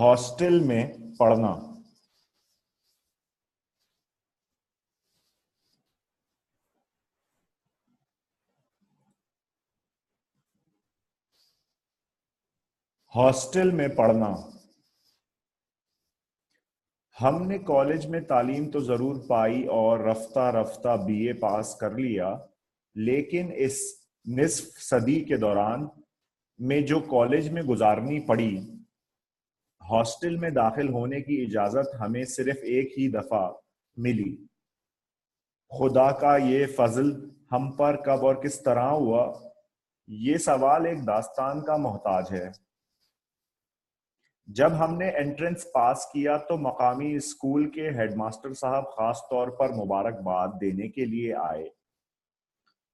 Hostel میں پڑھنا، hostel میں پڑھنا۔ ہم نے کالج میں تعلیم تو ضرور پائی اور رفتہ رفتہ بی اے پاس کر لیا، لیکن اس نصف صدی کے دوران میں جو کالج میں گزارنی پڑی، ہاسٹل میں داخل ہونے کی اجازت ہمیں صرف ایک ہی دفعہ ملی۔ خدا کا یہ فضل ہم پر کب اور کس طرح ہوا، یہ سوال ایک داستان کا محتاج ہے۔ جب ہم نے انٹرنس پاس کیا تو مقامی اسکول کے ہیڈ ماسٹر صاحب خاص طور پر مبارکباد دینے کے لیے آئے۔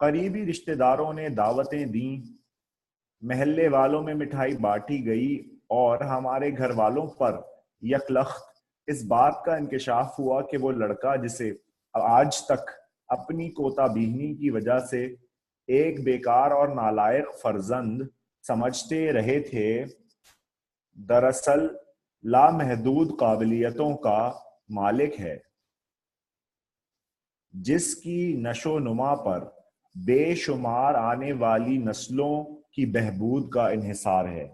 قریبی رشتہ داروں نے دعوتیں دیں، محلے والوں میں مٹھائی بانٹی گئی اور ہمارے گھر والوں پر یکلخت اس بات کا انکشاف ہوا کہ وہ لڑکا جسے آج تک اپنی کوتا بیہنی کی وجہ سے ایک بیکار اور نالائق فرزند سمجھتے رہے تھے، دراصل لامحدود قابلیتوں کا مالک ہے، جس کی نشو نما پر بے شمار آنے والی نسلوں کی بہبود کا انحصار ہے۔